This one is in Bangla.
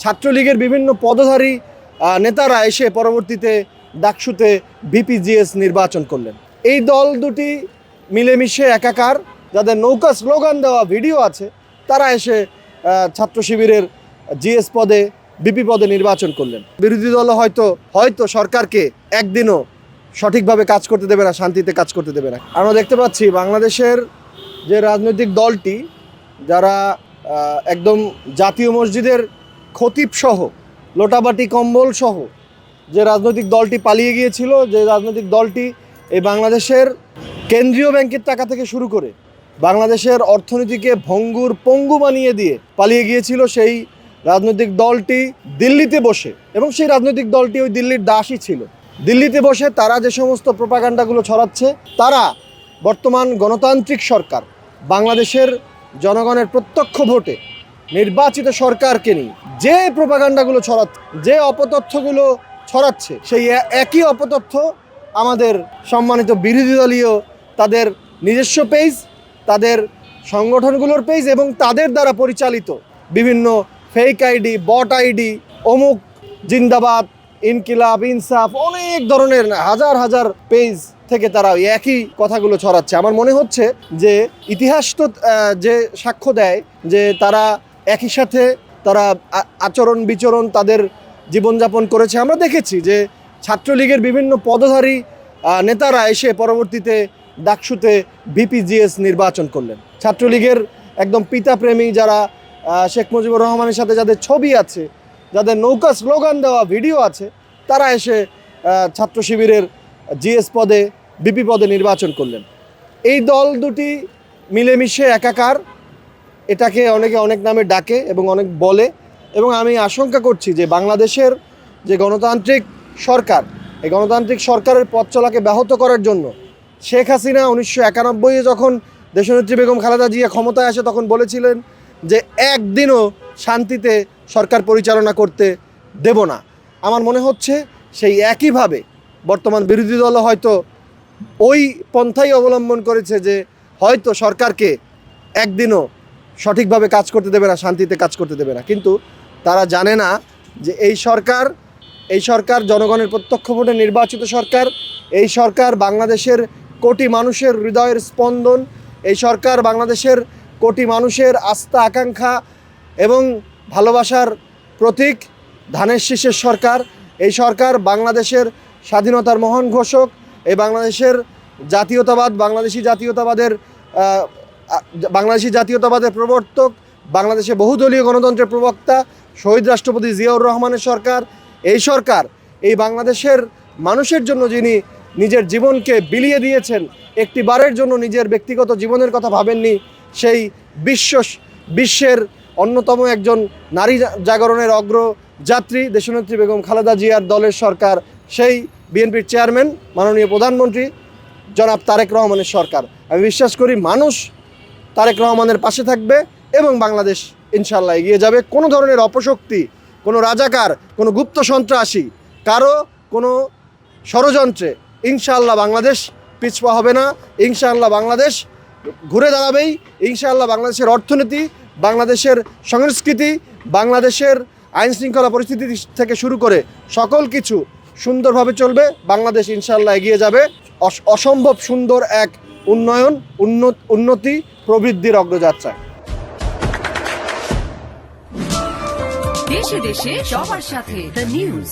ছাত্রলীগের বিভিন্ন পদধারী নেতারা এসে পরবর্তীতে ডাকসুতে ভিপিজিএস নির্বাচন করলেন। এই দল দুটি মিলেমিশে একাকার, যাদের নৌকা স্লোগান দেওয়া ভিডিও আছে, তারা এসে ছাত্র শিবিরের জিএস পদে ভিপি পদে নির্বাচন করলেন। বিরোধী দল হয়তো সরকারকে একদিনও সঠিকভাবে কাজ করতে দেবে না, শান্তিতে কাজ করতে দেবে না। আমরা দেখতে পাচ্ছি বাংলাদেশের যে রাজনৈতিক দলটি, যারা একদম জাতীয় মসজিদের খতিব সহ, লোটাবাটি কম্বল সহ যে রাজনৈতিক দলটি পালিয়ে গিয়েছিল, যে রাজনৈতিক দলটি এই বাংলাদেশের কেন্দ্রীয় ব্যাংকের টাকা থেকে শুরু করে বাংলাদেশের অর্থনীতিকে পঙ্গু বানিয়ে দিয়ে পালিয়ে গিয়েছিল, সেই রাজনৈতিক দলটি দিল্লিতে বসে, এবং সেই রাজনৈতিক দলটি ওই দিল্লির দাসই ছিল, দিল্লিতে বসে তারা যে সমস্ত প্রোপাগান্ডাগুলো ছড়াচ্ছে, তারা বর্তমান গণতান্ত্রিক সরকার, বাংলাদেশের জনগণের প্রত্যক্ষ ভোটে নির্বাচিত সরকারকে নিয়ে যে প্রোপাগান্ডাগুলো ছড়াচ্ছে, যে অপতথ্যগুলো ছড়াচ্ছে, সেই একই অপতথ্য আমাদের সম্মানিত বিরোধী দলীয় তাদের নিজস্ব পেজ, তাদের সংগঠনগুলোর পেজ এবং তাদের দ্বারা পরিচালিত বিভিন্ন ফেক আইডি, বট আইডি, অমুক জিন্দাবাদ, ইনকিলাব, ইনসাফ, অনেক ধরনের হাজার হাজার পেজ থেকে তারা একই কথাগুলো ছড়াচ্ছে। আমার মনে হচ্ছে যে ইতিহাস তো যে সাক্ষ্য দেয় যে তারা একই সাথে তারা আচরণ বিচরণ তাদের জীবনযাপন করেছে। আমরা দেখেছি যে ছাত্রলীগের বিভিন্ন পদধারী নেতারা এসে পরবর্তীতে ডাকসুতে ভিপিজিএস নির্বাচন করলেন। ছাত্রলীগের একদম পিতাপ্রেমী যারা, শেখ মুজিবুর রহমানের সাথে যাদের ছবি আছে, যাদের নৌকা স্লোগান দেওয়া ভিডিও আছে, তারা এসে ছাত্র শিবিরের জিএস পদে ভিপি পদে নির্বাচন করলেন। এই দল দুটি মিলেমিশে একাকার, এটাকে অনেকে অনেক নামে ডাকে এবং অনেক বলে, এবং আমি আশঙ্কা করছি যে বাংলাদেশের যে গণতান্ত্রিক সরকার, এই গণতান্ত্রিক সরকারের পথ চলাকে ব্যাহত করার জন্য শেখ হাসিনা 1991-এ যখন দেশনেত্রী বেগম খালেদা জিয়া ক্ষমতায় আসে, তখন বলেছিলেন যে একদিনও শান্তিতে সরকার পরিচালনা করতে দেব না। আমার মনে হচ্ছে সেই একইভাবে বর্তমান বিরোধী দল হয়তো ওই পন্থাই অবলম্বন করেছে যে হয়তো সরকারকে একদিনও সঠিকভাবে কাজ করতে দেবে না, শান্তিতে কাজ করতে দেবে না। কিন্তু তারা জানে না যে এই সরকার জনগণের প্রত্যক্ষ ভোটে নির্বাচিত সরকার। এই সরকার বাংলাদেশের কোটি মানুষের হৃদয়ের স্পন্দন। এই সরকার বাংলাদেশের কোটি মানুষের আস্থা, আকাঙ্ক্ষা এবং ভালোবাসার প্রতীক। ধানের শীষের সরকার। এই সরকার বাংলাদেশের স্বাধীনতার মহান ঘোষক। এই বাংলাদেশের জাতীয়তাবাদ, বাংলাদেশি জাতীয়তাবাদের প্রবর্তক, বাংলাদেশে বহুদলীয় গণতন্ত্রের প্রবক্তা শহীদ রাষ্ট্রপতি জিয়াউর রহমানের সরকার। এই সরকার এই বাংলাদেশের মানুষের জন্য যিনি নিজের জীবনকে বিলিয়ে দিয়েছেন, একটি বারের জন্য নিজের ব্যক্তিগত জীবনের কথা ভাবেননি, সেই বিশ্বের অন্যতম একজন নারী জাগরণের অগ্রযাত্রী দেশনেত্রী বেগম খালেদা জিয়ার দলের সরকার, সেই বিএনপির চেয়ারম্যান মাননীয় প্রধানমন্ত্রী জনাব তারেক রহমানের সরকার। আমি বিশ্বাস করি মানুষ তারেক রহমানের পাশে থাকবে এবং বাংলাদেশ ইনশাল্লাহ এগিয়ে যাবে। কোনো ধরনের অপশক্তি, কোনো রাজাকার, কোনো গুপ্ত সন্ত্রাসী, কারো কোনো ষড়যন্ত্রে ইনশাআল্লাহ বাংলাদেশ পিছপা হবে না। ইনশাআল্লাহ বাংলাদেশ ঘুরে দাঁড়াবেই। ইনশাআল্লাহ বাংলাদেশের অর্থনীতি, বাংলাদেশের সংস্কৃতি, বাংলাদেশের আইন শৃঙ্খলা পরিস্থিতি থেকে শুরু করে সকল কিছু সুন্দরভাবে চলবে। বাংলাদেশ ইনশাআল্লাহ এগিয়ে যাবে অসম্ভব সুন্দর এক উন্নতি প্রবৃদ্ধির অগ্রযাত্রায়। দেশে দেশে সবার সাথে দ্য নিউজ।